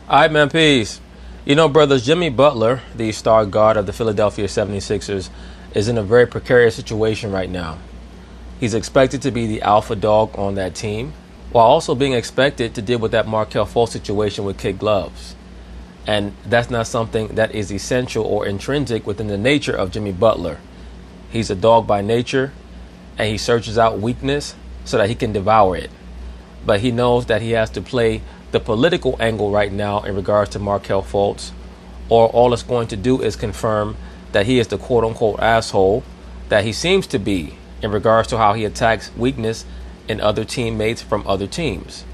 All right, man, peace. You know, brothers, Jimmy Butler, the star guard of the Philadelphia 76ers, is in a very precarious situation right now. He's expected to be the alpha dog on that team, while also being expected to deal with that Markelle Fultz situation with kid gloves. And that's not something that is essential or intrinsic within the nature of Jimmy Butler. He's a dog by nature, and he searches out weakness so that he can devour it. But he knows that he has to play the political angle right now in regards to Markelle Fultz, or all it's going to do is confirm that he is the quote-unquote asshole that he seems to be in regards to how he attacks weakness in other teammates from other teams.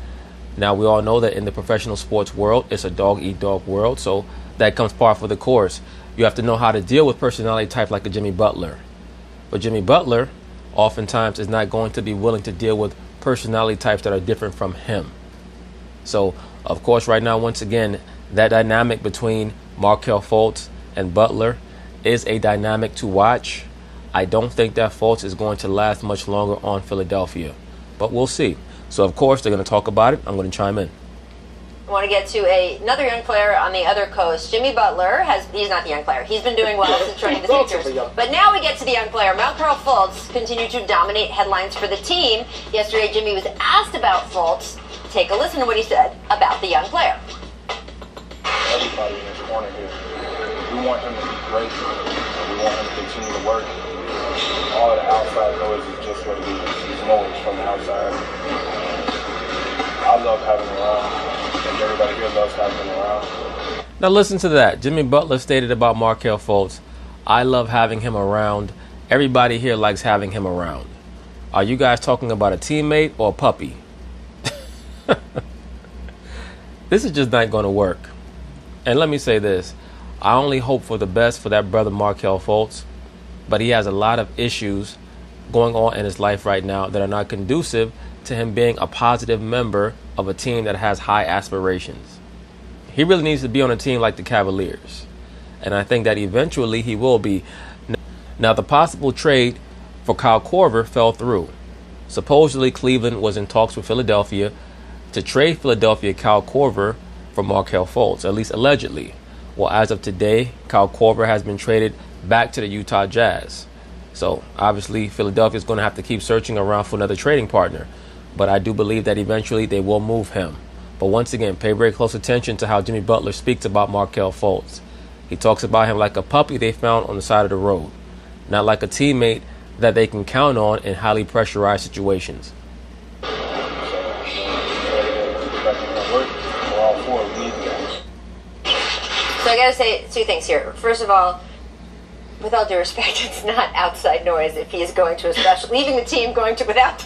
Now, we all know that in the professional sports world, it's a dog-eat-dog world, so that comes par for the course. You have to know how to deal with personality types like a Jimmy Butler. But Jimmy Butler oftentimes is not going to be willing to deal with personality types that are different from him. So, of course, right now, once again, that dynamic between Markelle Fultz and Butler is a dynamic to watch. I don't think that Fultz is going to last much longer on Philadelphia, but we'll see. So, of course, they're going to talk about it. I'm going to chime in. I want to get to another young player on the other coast. Jimmy Butler he's not the young player. He's been doing well since joining the Sixers. But now we get to the young player. Markelle Fultz continued to dominate headlines for the team. Yesterday, Jimmy was asked about Fultz. Take a listen to what he said about the young player. Everybody in this corner here, we want him to be great. We want him to continue to work. All of the outside noise is just what it is. It's noise from the outside. I love having him around. I think everybody here loves having him around. Now listen to that. Jimmy Butler stated about Markelle Fultz, I love having him around. Everybody here likes having him around. Are you guys talking about a teammate or a puppy? This is just not going to work. And let me say this. I only hope for the best for that brother Markelle Fultz, but he has a lot of issues going on in his life right now that are not conducive to him being a positive member of a team that has high aspirations. He really needs to be on a team like the Cavaliers, and I think that eventually he will be. Now, the possible trade for Kyle Korver fell through. Supposedly, Cleveland was in talks with Philadelphia to trade Philadelphia Kyle Korver for Markelle Fultz, at least allegedly. Well, as of today, Kyle Korver has been traded back to the Utah Jazz. So, obviously, Philadelphia is going to have to keep searching around for another trading partner. But I do believe that eventually they will move him. But once again, pay very close attention to how Jimmy Butler speaks about Markelle Fultz. He talks about him like a puppy they found on the side of the road, not like a teammate that they can count on in highly pressurized situations. So I got to say two things here. First of all, with all due respect, it's not outside noise if he is going to a special, leaving the team, going to without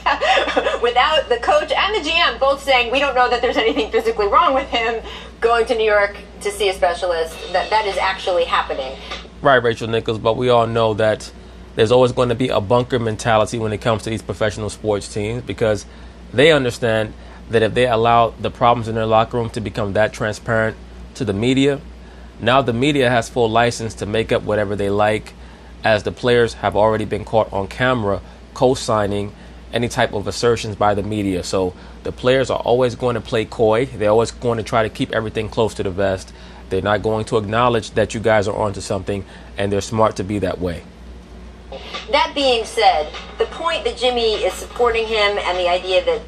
the coach and the GM both saying we don't know that there's anything physically wrong with him, going to New York to see a specialist. That is actually happening. Right, Rachel Nichols, but we all know that there's always going to be a bunker mentality when it comes to these professional sports teams, because they understand that if they allow the problems in their locker room to become that transparent to the media, now the media has full license to make up whatever they like, as the players have already been caught on camera co-signing any type of assertions by the media. So the players are always going to play coy. They're always going to try to keep everything close to the vest. They're not going to acknowledge that you guys are onto something, and they're smart to be that way. That being said, the point that Jimmy is supporting him and the idea that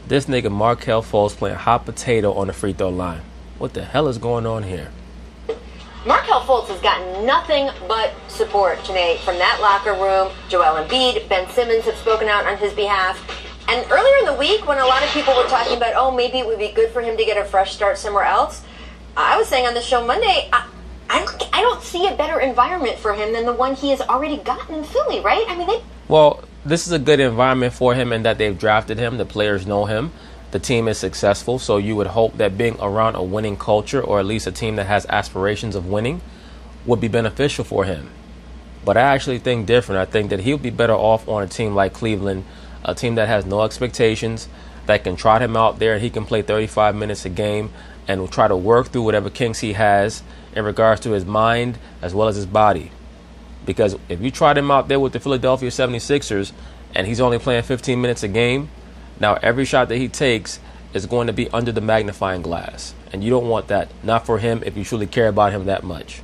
this nigga Markelle Fultz playing hot potato on the free throw line. What the hell is going on here? Markelle Fultz has gotten nothing but support, Janae, from that locker room. Joel Embiid, Ben Simmons have spoken out on his behalf. And earlier in the week, when a lot of people were talking about, oh, maybe it would be good for him to get a fresh start somewhere else, I was saying on the show Monday, I don't see a better environment for him than the one he has already gotten in Philly, right? I mean, Well, this is a good environment for him in that they've drafted him. The players know him. The team is successful, so you would hope that being around a winning culture, or at least a team that has aspirations of winning, would be beneficial for him. But I actually think different. I think that he'll be better off on a team like Cleveland, a team that has no expectations, that can trot him out there and he can play 35 minutes a game and will try to work through whatever kinks he has in regards to his mind as well as his body. Because if you trot him out there with the Philadelphia 76ers and he's only playing 15 minutes a game, now every shot that he takes is going to be under the magnifying glass. And you don't want that. Not for him if you truly care about him that much.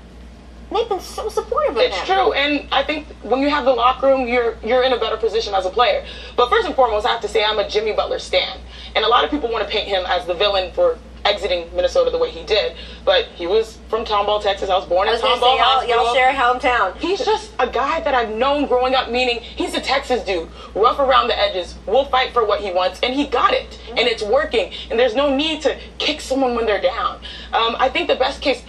They've been so supportive of him. It's true, and I think when you have the locker room, you're in a better position as a player. But first and foremost, I have to say I'm a Jimmy Butler stan. And a lot of people want to paint him as the villain for exiting Minnesota the way he did. But he was from Tomball, Texas. I was born in Tomball Hospital. Y'all share a hometown. He's just a guy that I've known growing up, meaning he's a Texas dude, rough around the edges, will fight for what he wants, and he got it. And it's working. And there's no need to kick someone when they're down. I think the best case,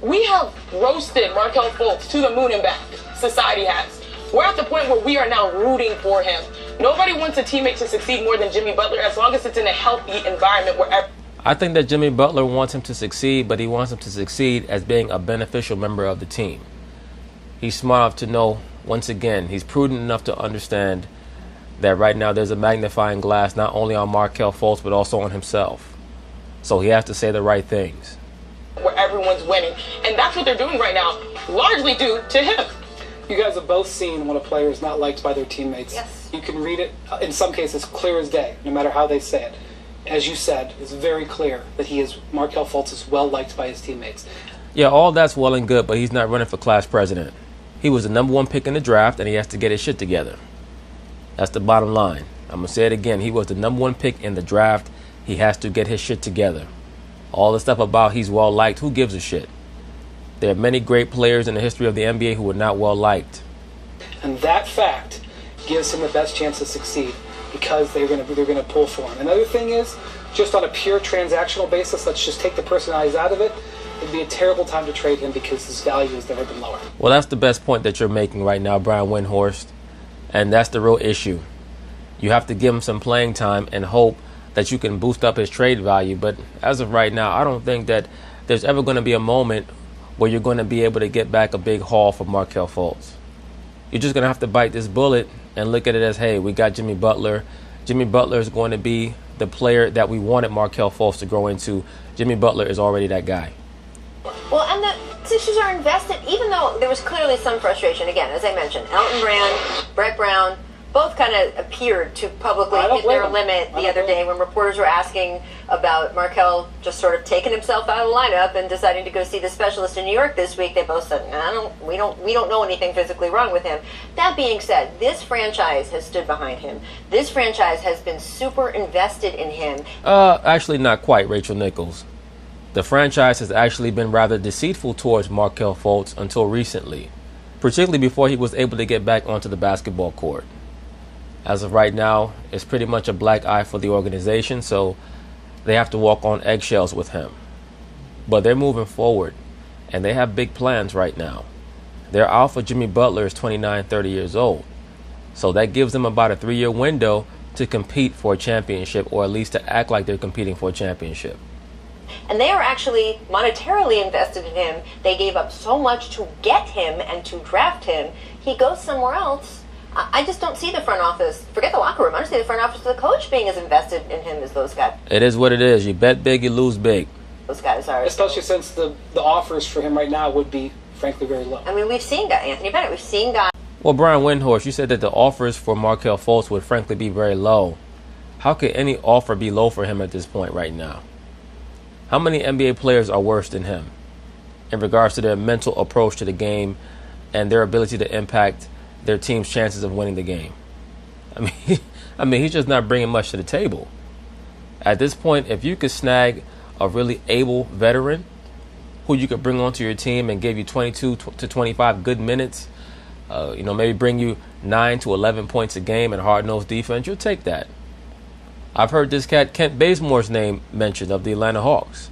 we have roasted Markelle Fultz to the moon and back. Society has. We're at the point where we are now rooting for him. Nobody wants a teammate to succeed more than Jimmy Butler, as long as it's in a healthy environment where I think that Jimmy Butler wants him to succeed, but he wants him to succeed as being a beneficial member of the team. He's smart enough to know, once again, he's prudent enough to understand that right now there's a magnifying glass not only on Markelle Fultz, but also on himself. So he has to say the right things. Where everyone's winning. And that's what they're doing right now, largely due to him. You guys have both seen when a player is not liked by their teammates. Yes. You can read it, in some cases, clear as day, no matter how they say it. As you said, it's very clear that Markelle Fultz is well liked by his teammates. Yeah, all that's well and good, but he's not running for class president. He was the #1 pick in the draft, and he has to get his shit together. That's the bottom line. I'm going to say it again. He was the #1 pick in the draft. He has to get his shit together. All the stuff about he's well liked, who gives a shit? There are many great players in the history of the NBA who are not well liked. And that fact gives him the best chance to succeed because they're going to pull for him. Another thing is, just on a pure transactional basis, let's just take the personalities out of it. It'd be a terrible time to trade him because his value has never been lower. Well, that's the best point that you're making right now, Brian Windhorst. And that's the real issue. You have to give him some playing time and hope that you can boost up his trade value. But as of right now, I don't think that there's ever going to be a moment where you're going to be able to get back a big haul for Markelle Fultz. You're just going to have to bite this bullet and look at it as, hey, we got Jimmy Butler. Jimmy Butler is going to be the player that we wanted Markelle Fultz to grow into. Jimmy Butler is already that guy. Well, and the Sixers are invested, even though there was clearly some frustration. Again, as I mentioned, Elton Brand, Brett Brown, both kind of appeared to publicly hit their limit the other day when reporters were asking about Markelle just sort of taking himself out of the lineup and deciding to go see the specialist in New York this week. They both said, we don't know anything physically wrong with him. That being said, this franchise has stood behind him. This franchise has been super invested in him. Actually, not quite, Rachel Nichols. The franchise has actually been rather deceitful towards Markelle Fultz until recently, particularly before he was able to get back onto the basketball court. As of right now, it's pretty much a black eye for the organization, so they have to walk on eggshells with him. But they're moving forward, and they have big plans right now. Their alpha, Jimmy Butler, is 29, 30 years old. So that gives them about a 3-year window to compete for a championship, or at least to act like they're competing for a championship. And they are actually monetarily invested in him. They gave up so much to get him and to draft him. He goes somewhere else. I just don't see the front office, forget the locker room, I don't see the front office of the coach being as invested in him as those guys. It is what it is. You bet big, you lose big. Those guys are. Especially since the offers for him right now would be, frankly, very low. I mean, we've seen guys, Anthony Bennett, we've seen guys. Well, Brian Windhorst, you said that the offers for Markelle Fultz would frankly be very low. How could any offer be low for him at this point right now? How many NBA players are worse than him in regards to their mental approach to the game and their ability to impact their team's chances of winning the game? I mean, he's just not bringing much to the table. At this point, if you could snag a really able veteran who you could bring onto your team and give you 22 to 25 good minutes, maybe bring you 9 to 11 points a game and hard-nosed defense, you'll take that. I've heard this cat Kent Bazemore's name mentioned of the Atlanta Hawks.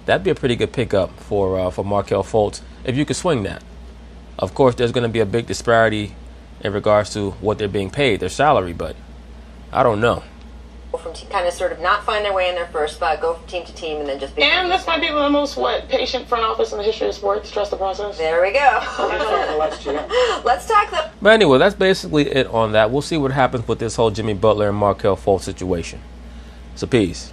That'd be a pretty good pickup for Markelle Fultz if you could swing that. Of course, there's going to be a big disparity in regards to what they're being paid, their salary, but I don't know. From kind of sort of not find their way in their first spot, go from team to team, and then just be. And this might be the most patient front office in the history of sports. Trust the process. There we go. Let's talk though. But anyway, that's basically it on that. We'll see what happens with this whole Jimmy Butler and Markelle Fultz situation. So peace.